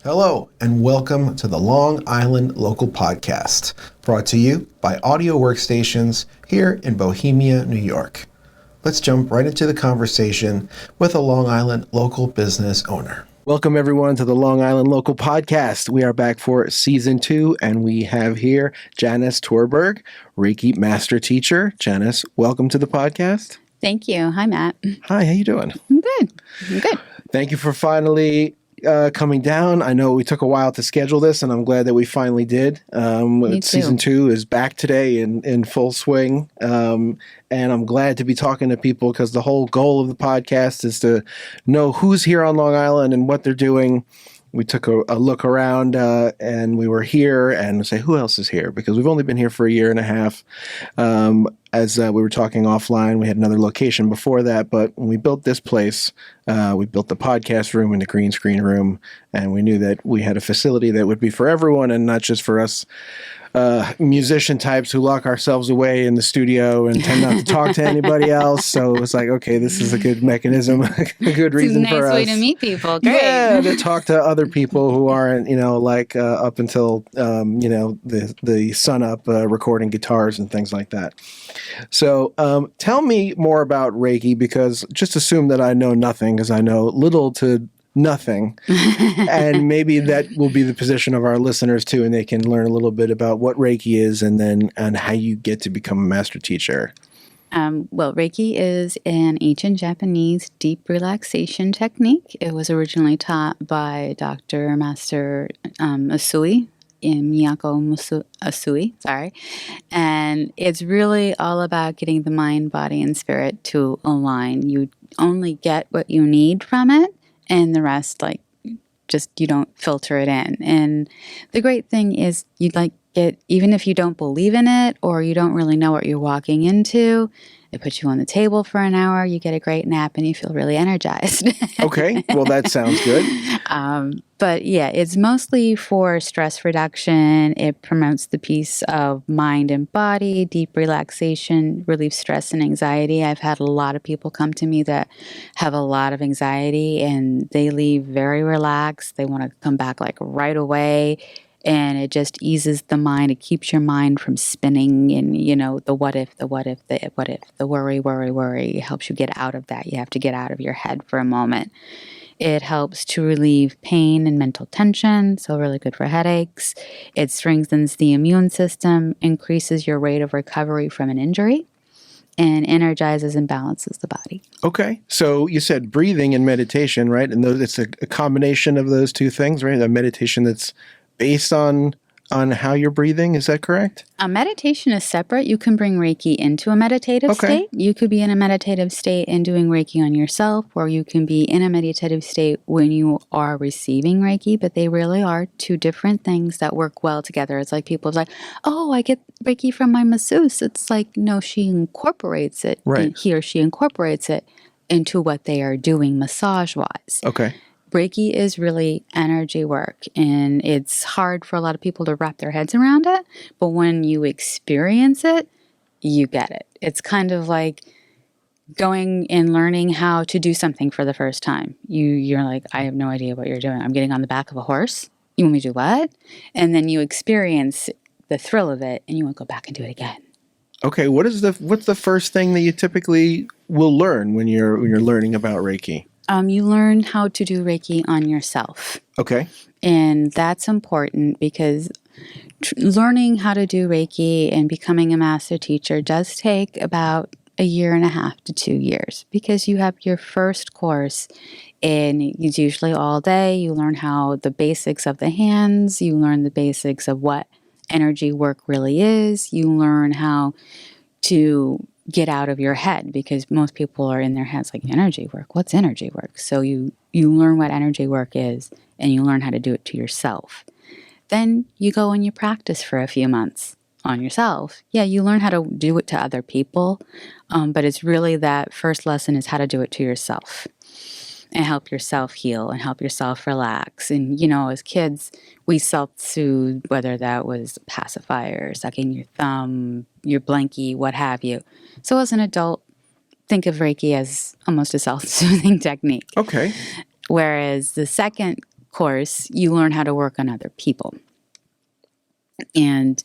Hello, and welcome to the Long Island Local Podcast, brought to you by Audio Workstations here in Bohemia, New York. Let's jump right into the conversation with a Long Island local business owner. Welcome, everyone, to the Long Island Local Podcast. We are back for Season 2, and we have here Janice Torberg, Reiki Master Teacher. Janice, welcome to the podcast. Thank you. Hi, Matt. Hi, how you doing? I'm good. Thank you for finally coming down. I know we took a while to schedule this, and I'm glad that we finally did. Me too. Season 2 is back today in full swing, and I'm glad to be talking to people because the whole goal of the podcast is to know who's here on Long Island and what they're doing. We took a look around, and we were here, and say, who else is here? Because we've only been here for a year and a half. As we were talking offline, we had another location before that, but when we built this place, we built the podcast room and the green screen room, and we knew that we had a facility that would be for everyone and not just for us musician types who lock ourselves away in the studio and tend not to talk to anybody else. So it was like, okay, this is a good mechanism, a good reason for us. It's a nice way to meet people. Great. Yeah, to talk to other people who aren't, up until, the sun up recording guitars and things like that. So tell me more about Reiki, because just assume that I know nothing, because I know little to nothing. And maybe that will be the position of our listeners too, and they can learn a little bit about what Reiki is and how you get to become a master teacher. Well, Reiki is an ancient Japanese deep relaxation technique. It was originally taught by Dr. Master Usui, Miyako Usui, and it's really all about getting the mind, body, and spirit to align. You only get what you need from it, and the rest, you don't filter it in. And the great thing is even if you don't believe in it or you don't really know what you're walking into, it puts you on the table for an hour, you get a great nap, and you feel really energized. Okay, well, that sounds good. But yeah, it's mostly for stress reduction. It promotes the peace of mind and body, deep relaxation, relieves stress and anxiety. I've had a lot of people come to me that have a lot of anxiety, and they leave very relaxed. They want to come back right away. And it just eases the mind. It keeps your mind from spinning and, the what if, the worry. It helps you get out of that. You have to get out of your head for a moment. It helps to relieve pain and mental tension, so really good for headaches. It strengthens the immune system, increases your rate of recovery from an injury, and energizes and balances the body. Okay. So you said breathing and meditation, right? And it's a combination of those two things, right? A meditation that's based on how you're breathing. Is that correct? A meditation is separate. You can bring Reiki into a meditative state. You could be in a meditative state and doing Reiki on yourself, or you can be in a meditative state when you are receiving Reiki, but they really are two different things that work well together. It's like people are like, oh, I get Reiki from my masseuse. It's like, no, she incorporates it. Right. He or she incorporates it into what they are doing massage-wise. Okay. Reiki is really energy work, and it's hard for a lot of people to wrap their heads around it, but when you experience it, you get it. It's kind of like going and learning how to do something for the first time. You're like, I have no idea what you're doing. I'm getting on the back of a horse. You want me to do what? And then you experience the thrill of it, and you want to go back and do it again. Okay, what's the first thing that you typically will learn when you're learning about Reiki? You learn how to do Reiki on yourself. Okay. And that's important because learning how to do Reiki and becoming a master teacher does take about a year and a half to 2 years, because you have your first course and it's usually all day. You learn how the basics of the hands. You learn the basics of what energy work really is. You learn how to get out of your head, because most people are in their heads like, energy work, what's energy work? So you learn what energy work is, and you learn how to do it to yourself. Then you go and you practice for a few months on yourself. Yeah, you learn how to do it to other people, but it's really that first lesson is how to do it to yourself and help yourself heal and help yourself relax. And, as kids, we self-soothe, whether that was pacifier, sucking your thumb, your blankie, what have you. So as an adult, think of Reiki as almost a self-soothing technique. Okay. Whereas the second course, you learn how to work on other people. And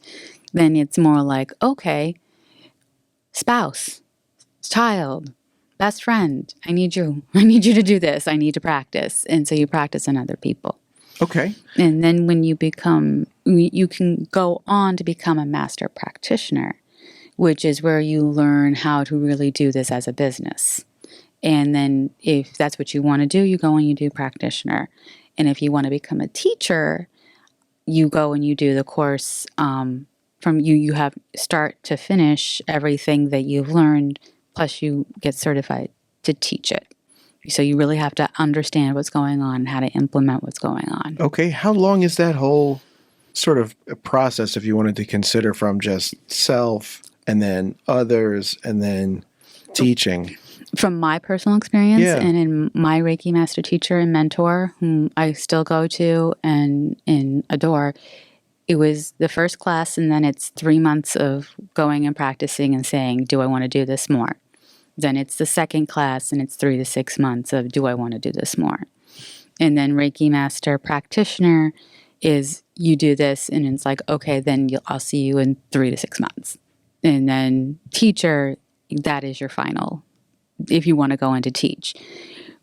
then it's more like, okay, spouse, child, best friend, I need you to do this. I need to practice. And so you practice on other people. Okay. And then when you can go on to become a master practitioner, which is where you learn how to really do this as a business. And then if that's what you want to do, you go and you do practitioner. And if you want to become a teacher, you go and you do the course from you have start to finish everything that you've learned, plus you get certified to teach it. So you really have to understand what's going on and how to implement what's going on. Okay. How long is that whole sort of process, if you wanted to consider, from just self and then others and then teaching? From my personal experience, Yeah. and in my Reiki master teacher and mentor, whom I still go to and adore, it was the first class, and then it's 3 months of going and practicing and saying, do I want to do this more? Then it's the second class, and it's 3 to 6 months of, do I want to do this more? And then Reiki master practitioner is, you do this, and it's like, okay, then I'll see you in 3 to 6 months. And then teacher, that is your final, if you want to go into teach.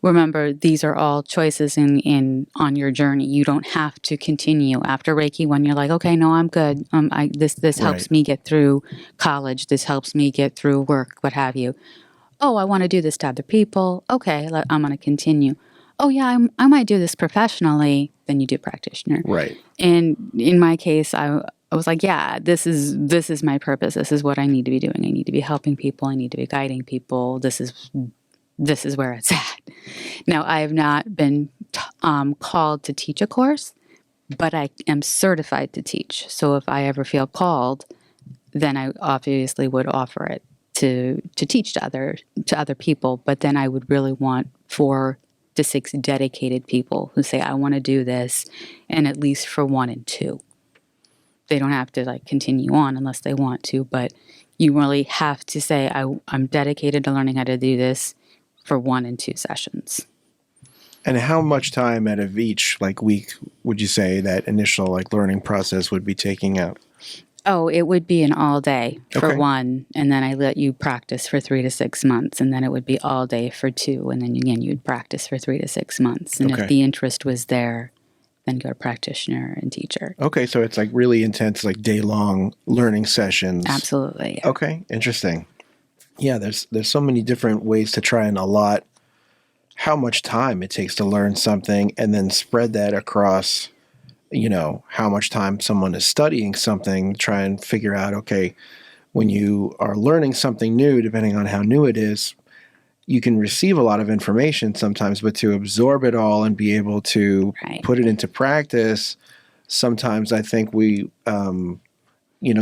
Remember, these are all choices in on your journey. You don't have to continue after Reiki when you're like, okay, no, I'm good. This helps me get through college. This helps me get through work, what have you. Oh, I want to do this to other people. Okay, I'm going to continue. Oh yeah, I might do this professionally. Then you do practitioner. Right. And in my case, I was like, yeah, this is my purpose. This is what I need to be doing. I need to be helping people. I need to be guiding people. This is where it's at. Now, I have not been called to teach a course, but I am certified to teach. So if I ever feel called, then I obviously would offer it to teach to other people. But then I would really want 4 to 6 dedicated people who say, I want to do this, and at least for 1 and 2. They don't have to continue on unless they want to, but you really have to say, I'm dedicated to learning how to do this for 1 and 2 sessions. And how much time out of each week would you say that initial learning process would be taking up? Oh, it would be an all day for Okay. 1, and then I let you practice for 3 to 6 months, and then it would be all day for 2, and then again you'd practice for 3 to 6 months. And Okay. if the interest was there, then go to practitioner and teacher. Okay, so it's really intense, day-long learning sessions. Absolutely. Yeah. Okay, interesting. Yeah, there's so many different ways to try and allot how much time it takes to learn something, and then spread that across, how much time someone is studying something, try and figure out, okay, when you are learning something new, depending on how new it is, you can receive a lot of information sometimes, but to absorb it all and be able to put it into practice, sometimes I think we,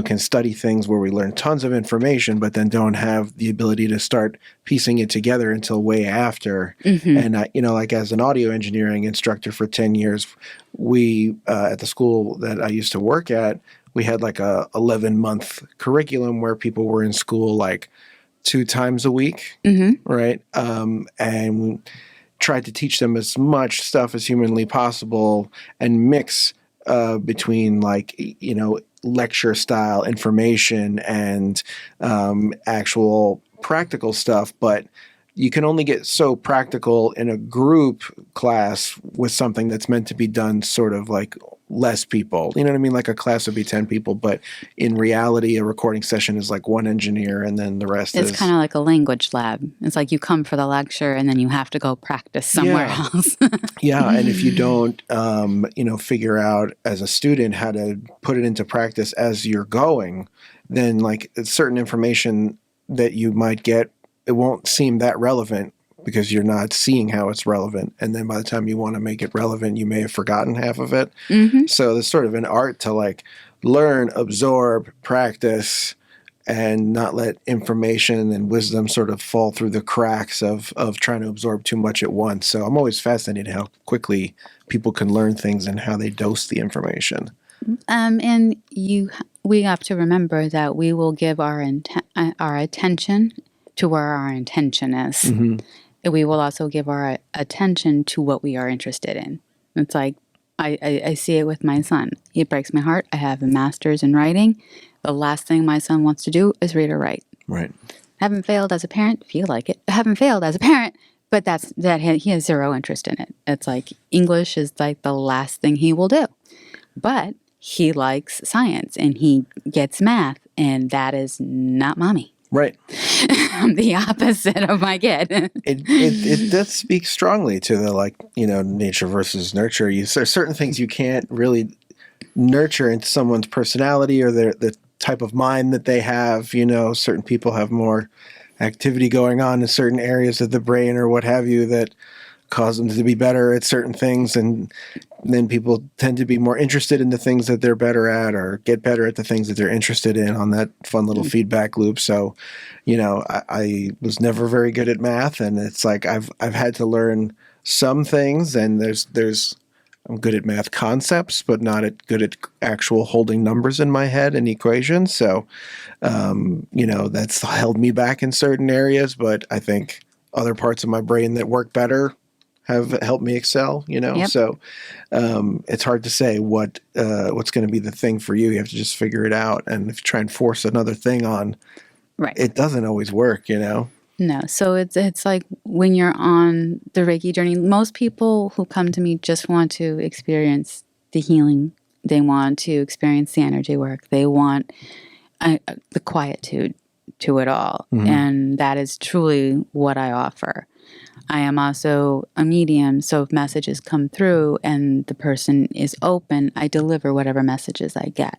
can study things where we learn tons of information, but then don't have the ability to start piecing it together until way after. Mm-hmm. And, as an audio engineering instructor for 10 years, we, at the school that I used to work at, we had a 11-month curriculum where people were in school 2 times a week, right? And tried to teach them as much stuff as humanly possible and mix between lecture style information and actual practical stuff. But you can only get so practical in a group class with something that's meant to be done sort of less people. You know what I mean? A class would be 10 people, but in reality, a recording session is 1 engineer and then the rest is... It's kind of like a language lab. It's you come for the lecture and then you have to go practice somewhere else. Yeah, and if you don't, figure out as a student how to put it into practice as you're going, then certain information that you might get, it won't seem that relevant because you're not seeing how it's relevant. And then by the time you want to make it relevant, you may have forgotten half of it. Mm-hmm. So there's sort of an art to learn, absorb, practice, and not let information and wisdom sort of fall through the cracks of trying to absorb too much at once. So I'm always fascinated how quickly people can learn things and how they dose the information. And we have to remember that we will give our attention to where our intention is. Mm-hmm. We will also give our attention to what we are interested in. It's I see it with my son. It breaks my heart. I have a master's in writing. The last thing my son wants to do is read or write. Right. Haven't failed as a parent. Feel like it. Haven't failed as a parent, but he has zero interest in it. It's like English is like the last thing he will do. But he likes science and he gets math, and that is not mommy. Right. I'm the opposite of my kid. It does speak strongly to the nature versus nurture. There's certain things you can't really nurture into someone's personality or the type of mind that they have. Certain people have more activity going on in certain areas of the brain or what have you that cause them to be better at certain things, and then people tend to be more interested in the things that they're better at or get better at the things that they're interested in on that fun little feedback loop. So, I was never very good at math, and it's like I've had to learn some things, and I'm good at math concepts, but not good at actual holding numbers in my head and equations. So, that's held me back in certain areas, but I think other parts of my brain that work better have helped me excel, Yep. So it's hard to say what's going to be the thing for you. You have to just figure it out. And if you try and force another thing on, Right. it doesn't always work, No. So it's like when you're on the Reiki journey, most people who come to me just want to experience the healing. They want to experience the energy work. They want the quietude to it all. Mm-hmm. And that is truly what I offer. I am also a medium, so if messages come through and the person is open, I deliver whatever messages I get.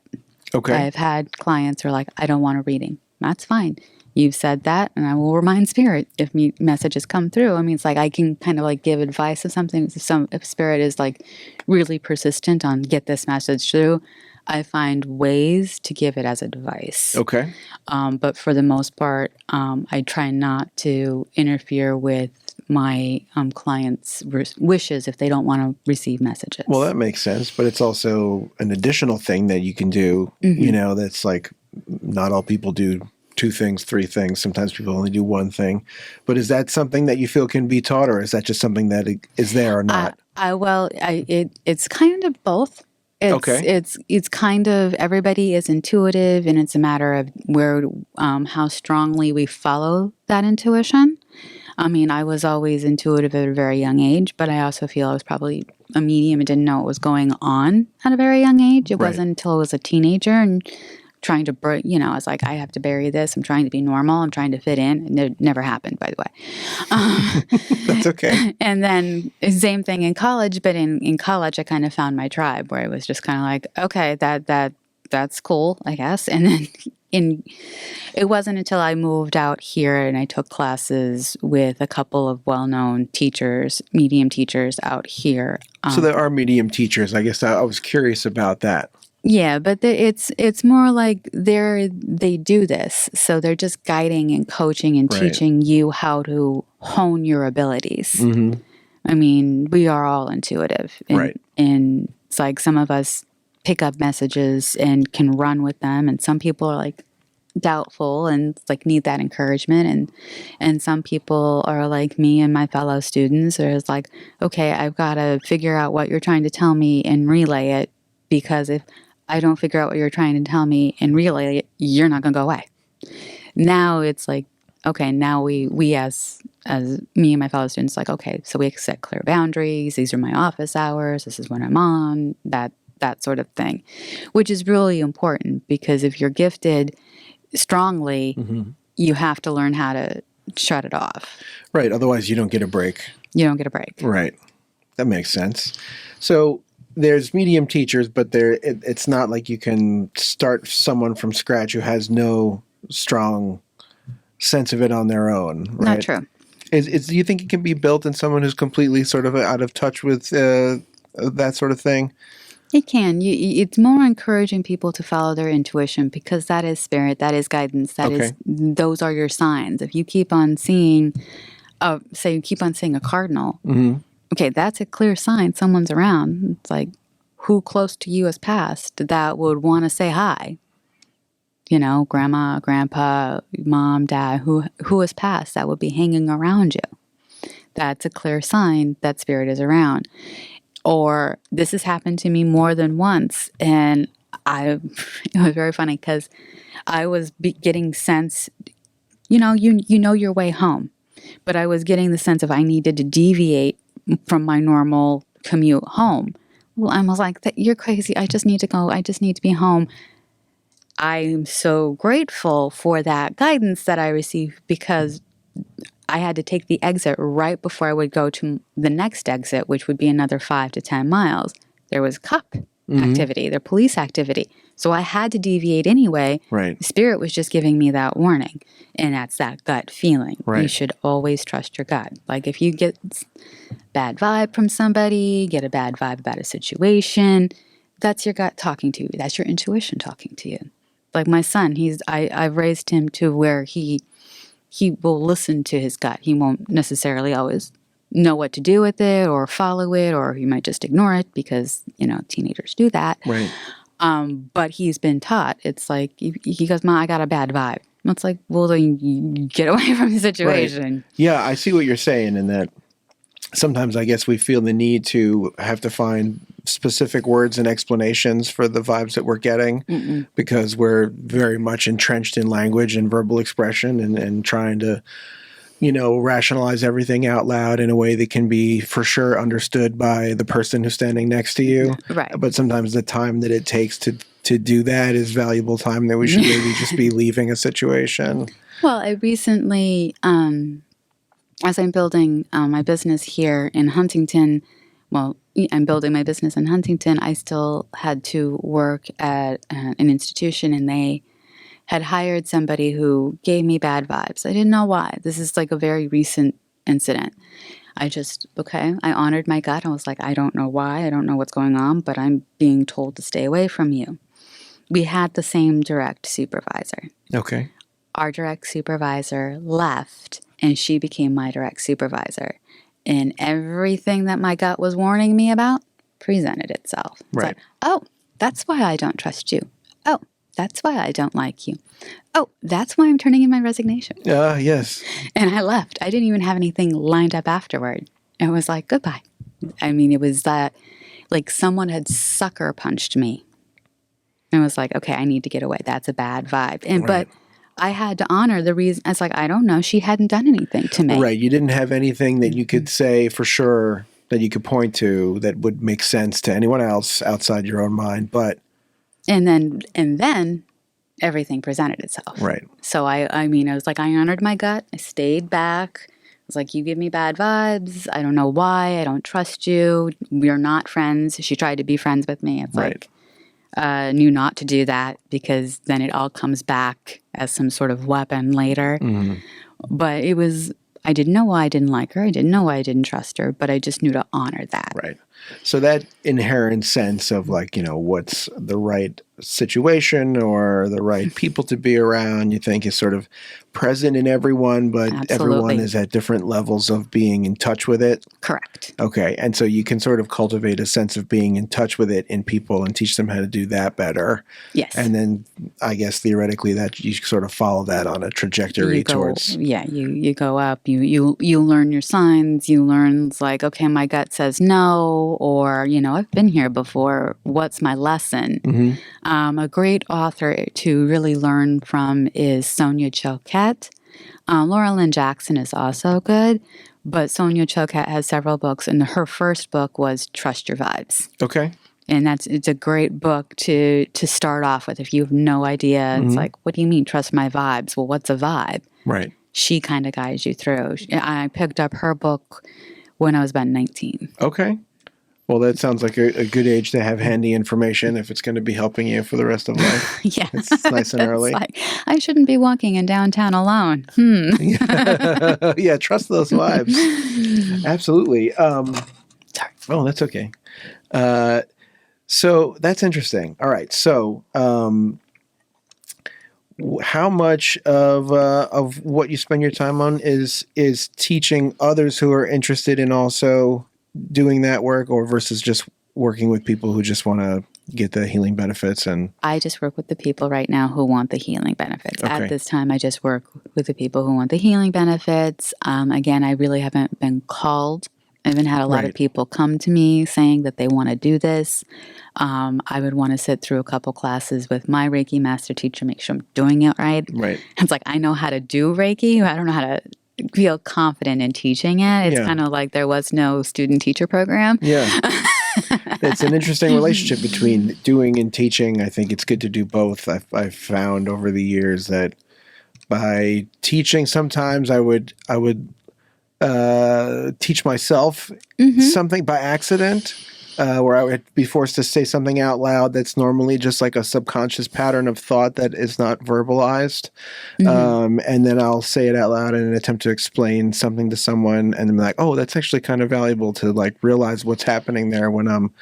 Okay. I've had clients who are like, I don't want a reading. That's fine. You've said that, and I will remind spirit if messages come through. I mean, it's like I can kind of like give advice of something. If spirit is like really persistent on get this message through, I find ways to give it as advice. Okay. But for the most part, I try not to interfere with my clients' wishes if they don't want to receive messages. Well, that makes sense, but it's also an additional thing that you can do, that's like not all people do 2 things, 3 things. Sometimes people only do 1 thing. But is that something that you feel can be taught, or is that just something that is there or not? It's kind of both. It's kind of everybody is intuitive, and it's a matter of how strongly we follow that intuition. I mean, I was always intuitive at a very young age, but I also feel I was probably a medium and didn't know what was going on at a very young age. It wasn't until I was a teenager and trying to, I was like, I have to bury this. I'm trying to be normal. I'm trying to fit in. And it never happened, by the way. That's okay. And then same thing in college, but in college, I kind of found my tribe where it was just kind of like, okay, that's cool, I guess. And then it wasn't until I moved out here and I took classes with a couple of well-known teachers, medium teachers out here. So there are medium teachers. I guess I was curious about that. Yeah, but it's more like they do this. So they're just guiding and coaching and teaching you how to hone your abilities. Mm-hmm. I mean, we are all intuitive. And it's like some of us pick up messages and can run with them. And some people are like doubtful and like need that encouragement. And some people are like me and my fellow students are like, okay, I've got to figure out what you're trying to tell me and relay it, because if I don't figure out what you're trying to tell me and relay it, you're not going to go away. Now it's like, okay, now we as me and my fellow students, like, okay, so we set clear boundaries. These are my office hours. This is when I'm on, that sort of thing, which is really important, because if you're gifted strongly, you have to learn how to shut it off. Right. Otherwise, you don't get a break. You don't get a break. Right. That makes sense. So there's medium teachers, but it's not like you can start someone from scratch who has no strong sense of it on their own, right? Not true. Do you think it can be built in someone who's completely sort of out of touch with that sort of thing? It can. It's more encouraging people to follow their intuition, because that is spirit, that is guidance, those are your signs. If you keep on seeing, say you keep on seeing a cardinal, okay, that's a clear sign someone's around. It's like, who close to you has passed that would want to say hi? You know, grandma, grandpa, mom, dad, who has passed that would be hanging around you. That's a clear sign that spirit is around. Or this has happened to me more than once. And it was very funny because I was getting sense, you know your way home. But I was getting the sense of I needed to deviate from my normal commute home. Well, I was like, you're crazy. I just need to go. I just need to be home. I'm so grateful for that guidance that I received because I had to take the exit right before I would go to the next exit, which would be another 5 to 10 miles. There was cop activity, there police activity. So I had to deviate anyway. Right. The spirit was just giving me that warning. And that's that gut feeling. Right. You should always trust your gut. Like if you get bad vibe from somebody, get a bad vibe about a situation, that's your gut talking to you. That's your intuition talking to you. Like my son, I've raised him to where he will listen to his gut. He won't necessarily always know what to do with it or follow it, or he might just ignore it because, teenagers do that. Right. But he's been taught. It's like, he goes, "Ma, I got a bad vibe." And it's like, well, then you get away from the situation. Right. Yeah, I see what you're saying in that sometimes I guess we feel the need to have to find specific words and explanations for the vibes that we're getting because we're very much entrenched in language and verbal expression and trying to, rationalize everything out loud in a way that can be for sure understood by the person who's standing next to you. Right. But sometimes the time that it takes to do that is valuable time that we should maybe just be leaving a situation. Well, I recently, as I'm building my business here in Huntington, I'm building my business in Huntington, I still had to work at an institution, and they had hired somebody who gave me bad vibes. I didn't know why. This is like a very recent incident. I honored my gut. I was like, I don't know why. I don't know what's going on, but I'm being told to stay away from you. We had the same direct supervisor. Okay. Our direct supervisor left, and she became my direct supervisor. And everything that my gut was warning me about presented itself. It's right. Like, oh, that's why I don't trust you. Oh, that's why I don't like you. Oh, that's why I'm turning in my resignation. Yes. And I left. I didn't even have anything lined up afterward. It was like, goodbye. I mean, it was that, like someone had sucker punched me. And I was like, okay, I need to get away. That's a bad vibe. And Right. But I had to honor the reason. It's like, I don't know. She hadn't done anything to me. Right. You didn't have anything that you could say for sure that you could point to that would make sense to anyone else outside your own mind. But And then everything presented itself. right. So I was like, I honored my gut. I stayed back. I was like, you give me bad vibes. I don't know why. I don't trust you. We're not friends. She tried to be friends with me. It's Right. like, knew not to do that because then it all comes back as some sort of weapon later. Mm-hmm. But I didn't know why I didn't like her. I didn't know why I didn't trust her, but I just knew to honor that. Right. So that inherent sense of like, what's the right situation or the right people to be around, you think is sort of present in everyone, but Absolutely. everyone is at different levels of being in touch with it. Correct. Okay. And so you can sort of cultivate a sense of being in touch with it in people and teach them how to do that better. Yes. And then I guess theoretically that you sort of follow that on a trajectory towards. Yeah, you go up, you learn your signs, you learn like, okay, my gut says no, or, I've been here before. What's my lesson? Mm-hmm. A great author to really learn from is Sonia Choquette. Laura Lynn Jackson is also good, but Sonia Choquette has several books, and her first book was Trust Your Vibes. Okay. And it's a great book to start off with. If you have no idea, Mm-hmm. It's like, what do you mean, trust my vibes? Well, what's a vibe? Right. She kind of guides you through. I picked up her book when I was about 19. Okay. Well, that sounds like a good age to have handy information if it's going to be helping you for the rest of life. Yeah. It's nice and early. It's like, I shouldn't be walking in downtown alone. Yeah, trust those vibes. Absolutely. Sorry. Oh, that's okay. So that's interesting. All right. So how much of what you spend your time on is teaching others who are interested in also doing that work, or versus just working with people who just want to get the healing benefits? And I just work with the people right now who want the healing benefits. Okay. At this time, I just work with the people who want the healing benefits. Again, I really haven't been called I've even had a lot of Right. people come to me saying that they want to do this. I would want to sit through a couple classes with my Reiki master teacher, make sure I'm doing it right. Right. It's like, I know how to do Reiki. I don't know how to feel confident in teaching it. It's Yeah. kind of like there was no student-teacher program. Yeah. It's an interesting relationship between doing and teaching. I think it's good to do both. I've found over the years that by teaching, sometimes I would teach myself something by accident, where I would be forced to say something out loud that's normally just like a subconscious pattern of thought that is not verbalized. And then I'll say it out loud in an attempt to explain something to someone, and I'm like, oh, that's actually kind of valuable to like realize what's happening there when I'm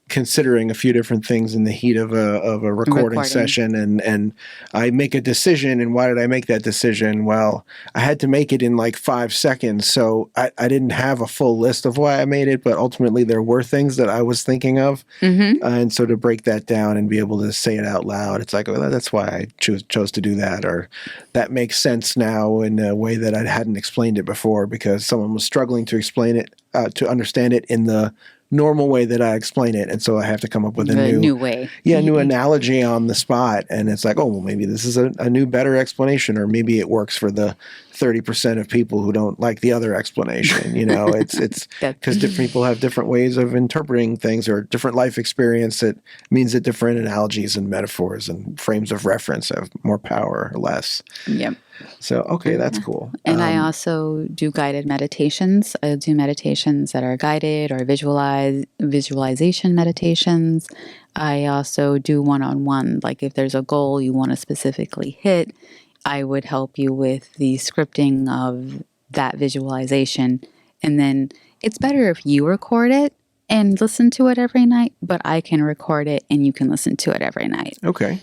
considering a few different things in the heat of a recording session, and I make a decision. And why did I make that decision? Well, I had to make it in like 5 seconds, so I didn't have a full list of why I made it, but ultimately there were things that I was thinking of. And so to break that down and be able to say it out loud, it's like, oh, that's why I chose to do that, or that makes sense now in a way that I hadn't explained it before because someone was struggling to explain it, to understand it in the normal way that I explain it, and so I have to come up with a new way. New analogy on the spot. And it's like, oh, well, maybe this is a new, better explanation, or maybe it works for the 30% of people who don't like the other explanation. It's because different people have different ways of interpreting things or different life experience. That means that different analogies and metaphors and frames of reference have more power or less. Yep. So, okay, that's cool. And I also do guided meditations. I do meditations that are guided or visualization meditations. I also do one-on-one. Like if there's a goal you want to specifically hit, I would help you with the scripting of that visualization. And then it's better if you record it and listen to it every night, but I can record it and you can listen to it every night. Okay.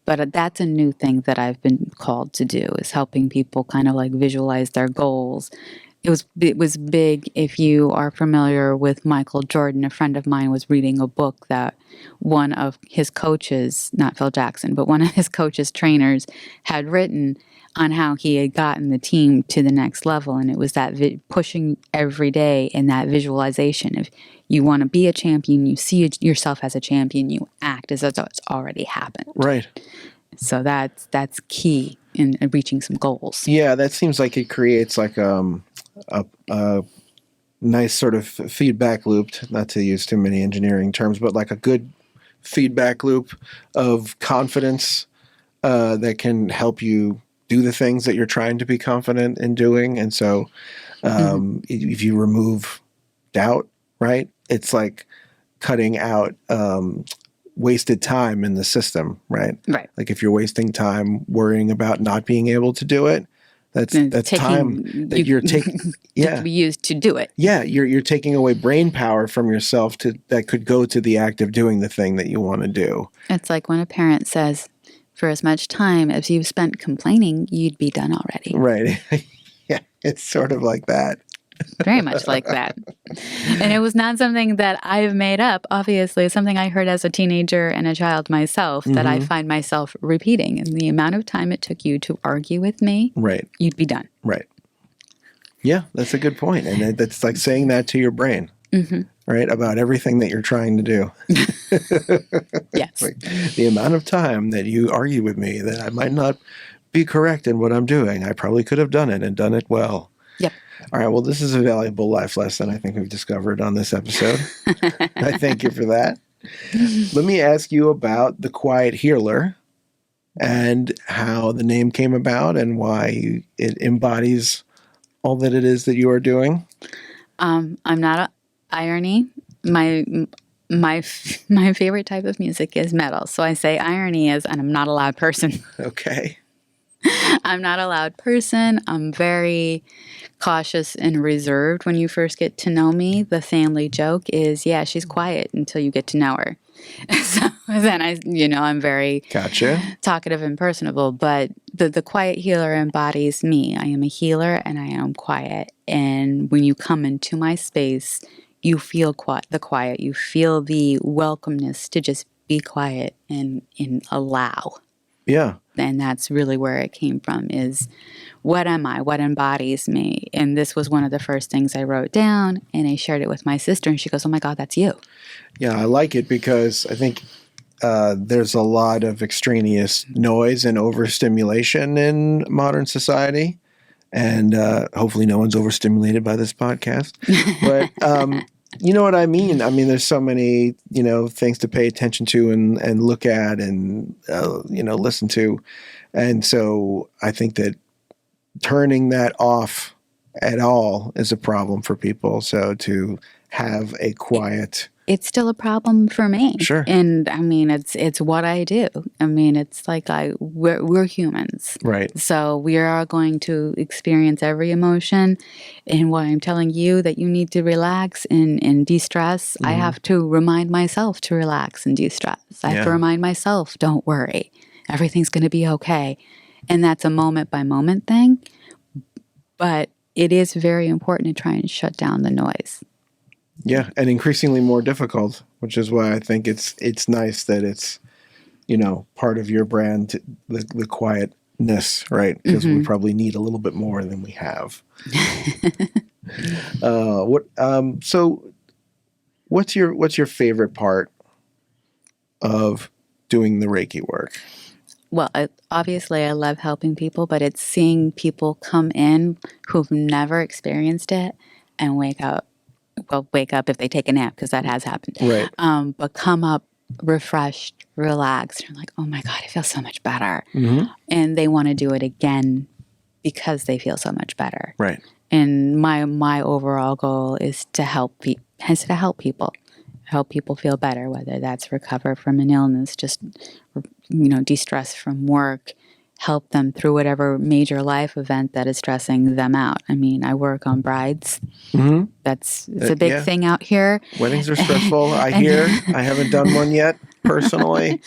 But that's a new thing that I've been called to do, is helping people kind of like visualize their goals. It was big. If you are familiar with Michael Jordan, a friend of mine was reading a book that one of his coaches, not Phil Jackson, but one of his coaches' trainers had written on how he had gotten the team to the next level. And it was that pushing every day and that visualization. If you want to be a champion, you see yourself as a champion, you act as though it's already happened. Right. So that's key in reaching some goals. Yeah, that seems like it creates like a nice sort of feedback loop, not to use too many engineering terms, but like a good feedback loop of confidence that can help you do the things that you're trying to be confident in doing. And so if you remove doubt, right, it's like cutting out wasted time in the system, right? Right. Like if you're wasting time worrying about not being able to do it, that's time that you're taking. Yeah, to be used to do it. Yeah, you're taking away brain power from yourself that could go to the act of doing the thing that you want to do. It's like when a parent says, "For as much time as you've spent complaining, you'd be done already." Right. Yeah, it's sort of like that. Very much like that. And it was not something that I've made up. Obviously, it's something I heard as a teenager and a child myself that I find myself repeating. And the amount of time it took you to argue with me, right, you'd be done. Right. Yeah, that's a good point. And that's like saying that to your brain, right, about everything that you're trying to do. Yes. Like the amount of time that you argue with me that I might not be correct in what I'm doing, I probably could have done it and done it well. Yep. All right. Well, this is a valuable life lesson I think we've discovered on this episode. I thank you for that. Let me ask you about the Quiet Healer and how the name came about and why it embodies all that it is that you are doing. I'm not a irony. My favorite type of music is metal. So I say irony is, and I'm not a loud person. Okay. I'm not a loud person. I'm very cautious and reserved when you first get to know me. The family joke is, yeah, she's quiet until you get to know her. So then I'm very talkative and personable, but the Quiet Healer embodies me. I am a healer and I am quiet. And when you come into my space, you feel the quiet. You feel the welcomeness to just be quiet and allow. Yeah. And that's really where it came from, is what am I? What embodies me? And this was one of the first things I wrote down, and I shared it with my sister, and she goes, oh my God, that's you. Yeah, I like it because I think there's a lot of extraneous noise and overstimulation in modern society. And hopefully no one's overstimulated by this podcast. But you know what I mean? I mean, there's so many, things to pay attention to and look at and, listen to. And so I think that turning that off at all is a problem for people. So to have a quiet... It's still a problem for me. Sure. And I mean, it's what I do. I mean, it's like we're humans. Right. So we are going to experience every emotion. And while I'm telling you that you need to relax and de-stress, I have to remind myself to relax and de-stress. I have to remind myself, don't worry. Everything's going to be okay. And that's a moment by moment thing. But it is very important to try and shut down the noise. Yeah, and increasingly more difficult, which is why I think it's nice that it's, part of your brand, the quietness, right? Because we probably need a little bit more than we have. So what's your favorite part of doing the Reiki work? Well, obviously I love helping people, but it's seeing people come in who've never experienced it and wake up if they take a nap, because that has happened. Right. But come up refreshed, relaxed. You're like, oh my God, I feel so much better. And they want to do it again because they feel so much better. Right. And my overall goal is to help people feel better, whether that's recover from an illness, just, de-stress from work, help them through whatever major life event that is stressing them out. I mean, I work on brides. It's a big thing out here. Weddings are stressful. I hear. I haven't done one yet, personally.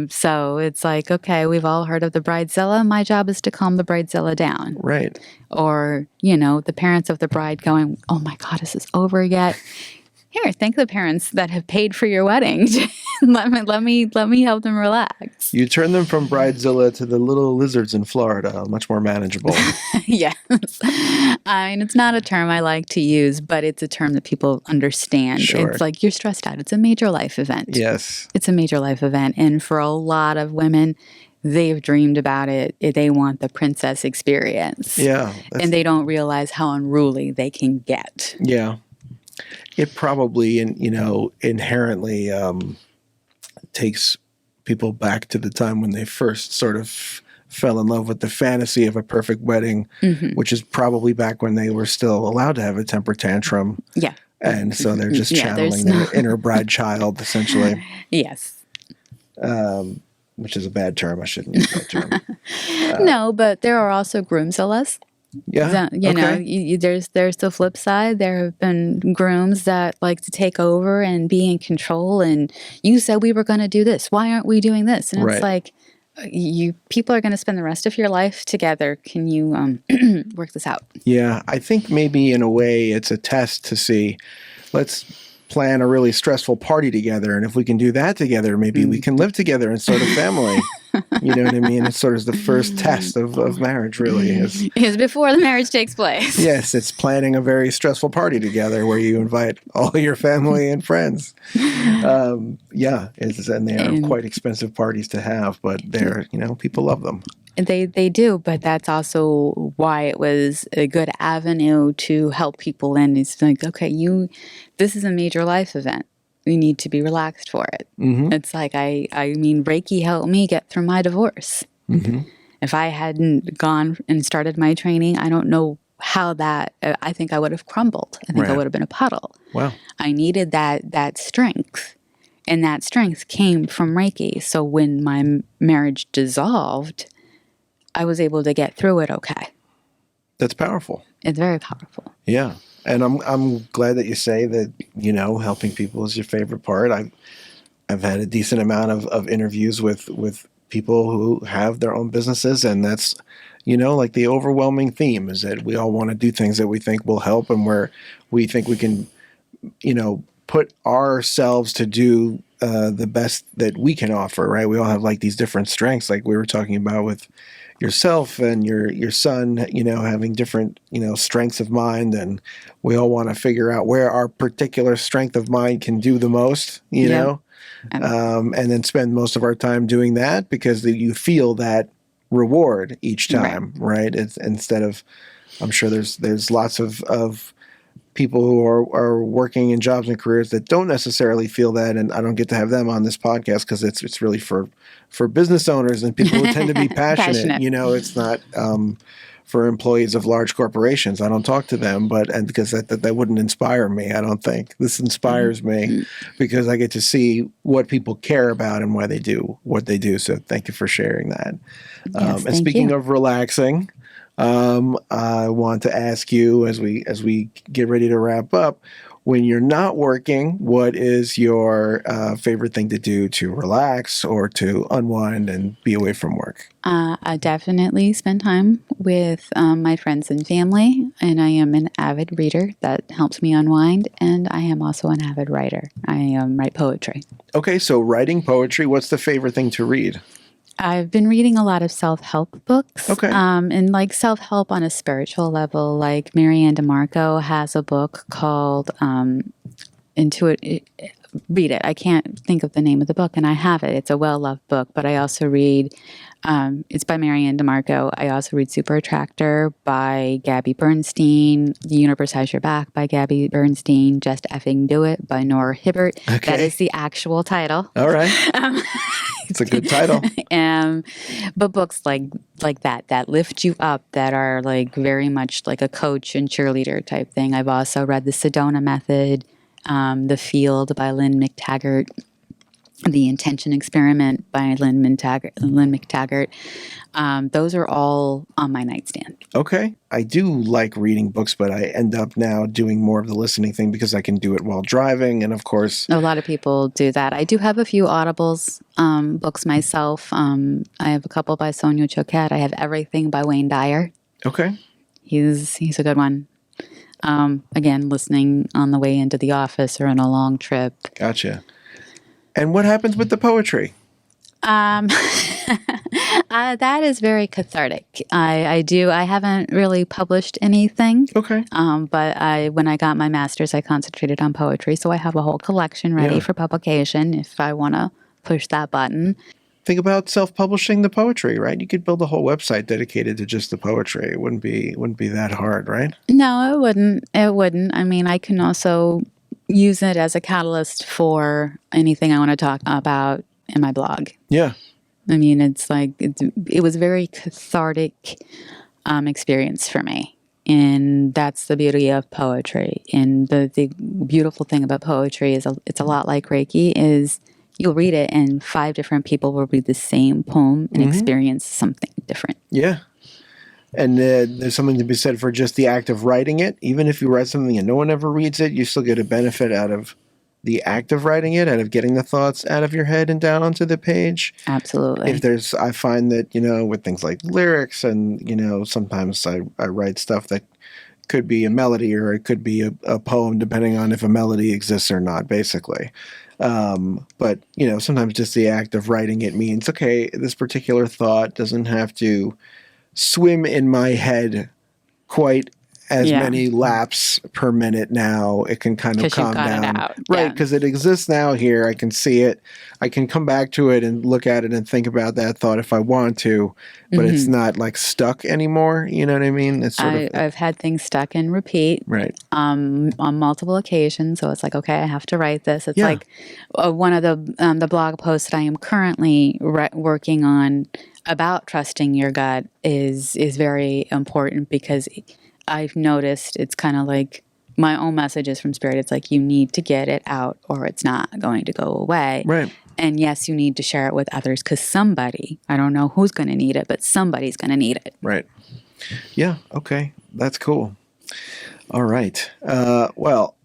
So it's like, okay, we've all heard of the bridezilla. My job is to calm the bridezilla down. Right. Or, the parents of the bride going, oh my God, is this over yet? Here, thank the parents that have paid for your wedding. let me help them relax. You turn them from bridezilla to the little lizards in Florida, much more manageable. Yes. I mean, it's not a term I like to use, but it's a term that people understand. Sure. It's like, you're stressed out. It's a major life event. Yes. It's a major life event. And for a lot of women, they've dreamed about it. They want the princess experience. Yeah. And they don't realize how unruly they can get. Yeah. It probably, inherently takes people back to the time when they first sort of fell in love with the fantasy of a perfect wedding, which is probably back when they were still allowed to have a temper tantrum. Yeah. And so they're just channeling their inner bride child, essentially. Yes. Which is a bad term. I shouldn't use that term. No, but there are also groomzillas. Yeah. There's the flip side. There have been grooms that like to take over and be in control. And you said we were going to do this. Why aren't we doing this? And it's like, people are going to spend the rest of your life together. Can you work this out? Yeah. I think maybe in a way it's a test to see, let's plan a really stressful party together. And if we can do that together, maybe we can live together and start a family. You know what I mean? It's sort of the first test of marriage, really. Is before the marriage takes place. Yes, it's planning a very stressful party together where you invite all your family and friends. And they are quite expensive parties to have, but they're, people love them. They do, but that's also why it was a good avenue to help people. And it's like, okay, this is a major life event. You need to be relaxed for it. It's like, I mean, Reiki helped me get through my divorce. If I hadn't gone and started my training, I don't know how I think I would have crumbled. I think I would have been a puddle. Wow. I needed that strength. And that strength came from Reiki. So when my marriage dissolved, I was able to get through it okay. That's powerful. It's very powerful. Yeah. And I'm glad that you say that, helping people is your favorite part. I've had a decent amount of interviews with people who have their own businesses, and that's, like the overwhelming theme is that we all want to do things that we think will help and where we think we can, put ourselves to do the best that we can offer, right? We all have like these different strengths, like we were talking about with yourself and your son, having different, strengths of mind, and we all want to figure out where our particular strength of mind can do the most, and then spend most of our time doing that because you feel that reward each time, right? It's instead of, I'm sure there's lots of people who are working in jobs and careers that don't necessarily feel that, and I don't get to have them on this podcast because it's really for business owners and people who tend to be passionate. It's not for employees of large corporations. I don't talk to them, and because that wouldn't inspire me. I don't think this inspires me because I get to see what people care about and why they do what they do. So thank you for sharing that. Yes, and speaking of relaxing, I want to ask you as we get ready to wrap up, when you're not working, what is your favorite thing to do to relax or to unwind and be away from work? I definitely spend time with my friends and family, and I am an avid reader. That helps me unwind, and I am also an avid writer. I write poetry. Okay, so writing poetry, what's the favorite thing to read? I've been reading a lot of self-help books. Okay. And like self-help on a spiritual level, like Marianne DeMarco has a book called read it. I can't think of the name of the book, and I have it. It's a well-loved book, but I also read, it's by Marianne DeMarco. I also read Super Attractor by Gabby Bernstein, The Universe Has Your Back by Gabby Bernstein, Just Effing Do It by Nora Hibbert. Okay. That is the actual title. All right. It's a good title. But books like that lift you up, that are like very much like a coach and cheerleader type thing. I've also read The Sedona Method, The Field by Lynn McTaggart, The Intention Experiment by Lynn McTaggart. Those are all on my nightstand. Okay. I do like reading books, but I end up now doing more of the listening thing because I can do it while driving. And of course, a lot of people do that. I do have a few Audibles books myself. I have a couple by Sonia Choquette. I have Everything by Wayne Dyer. Okay. He's a good one. Again, listening on the way into the office or on a long trip. Gotcha. And what happens with the poetry? That is very cathartic. I haven't really published anything. Okay. But when I got my master's, I concentrated on poetry. So I have a whole collection ready for publication if I want to push that button. Think about self-publishing the poetry, right? You could build a whole website dedicated to just the poetry. It wouldn't be that hard, right? No, it wouldn't. It wouldn't. I mean, I can also use it as a catalyst for anything I want to talk about in my blog. Yeah. I mean, it was a very cathartic experience for me. And that's the beauty of poetry. And the beautiful thing about poetry is it's a lot like Reiki, is you'll read it and 5 different people will read the same poem and experience something different. Yeah. And there's something to be said for just the act of writing it. Even if you write something and no one ever reads it, you still get a benefit out of the act of writing it, out of getting the thoughts out of your head and down onto the page. Absolutely. I find that, with things like lyrics and, sometimes I write stuff that could be a melody or it could be a poem, depending on if a melody exists or not, basically. But, sometimes just the act of writing it means, okay, this particular thought doesn't have to swim in my head quite as many laps per minute now. It can kind of calm down. Right, because it exists now here. I can see it. I can come back to it and look at it and think about that thought if I want to, but it's not like stuck anymore. You know what I mean? It's I've had things stuck and repeat on multiple occasions. So it's like, okay, I have to write this. It's like one of the blog posts that I am currently working on about trusting your gut is very important, because I've noticed it's kind of like my own messages from Spirit. It's like, you need to get it out or it's not going to go away. Right. And yes, you need to share it with others, because somebody, I don't know who's going to need it, but somebody's going to need it. Right. Yeah. Okay. That's cool. All right. Well,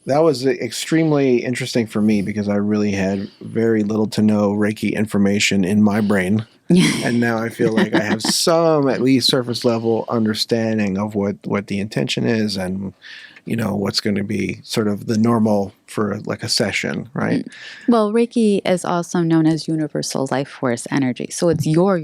that was extremely interesting for me because I really had very little to no Reiki information in my brain. And now I feel like I have some, at least surface level understanding of what the intention is and, what's going to be sort of the normal for like a session, right? Well, Reiki is also known as universal life force energy. So it's your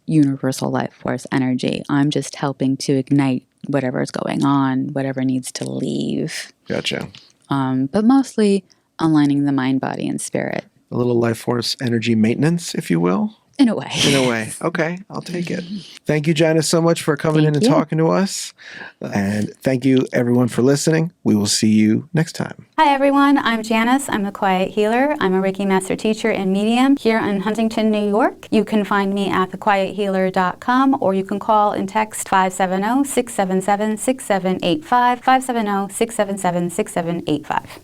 universal life force energy. I'm just helping to ignite whatever is going on, whatever needs to leave. Gotcha. But mostly aligning the mind, body, and spirit. A little life force energy maintenance, if you will. In a way. In a way. Okay, I'll take it. Thank you, Janice, so much for coming in and talking to us. And thank you, everyone, for listening. We will see you next time. Hi, everyone. I'm Janice. I'm a Quiet Healer. I'm a Reiki Master Teacher and Medium here in Huntington, New York. You can find me at thequiethealer.com, or you can call and text 570-677-6785, 570-677-6785.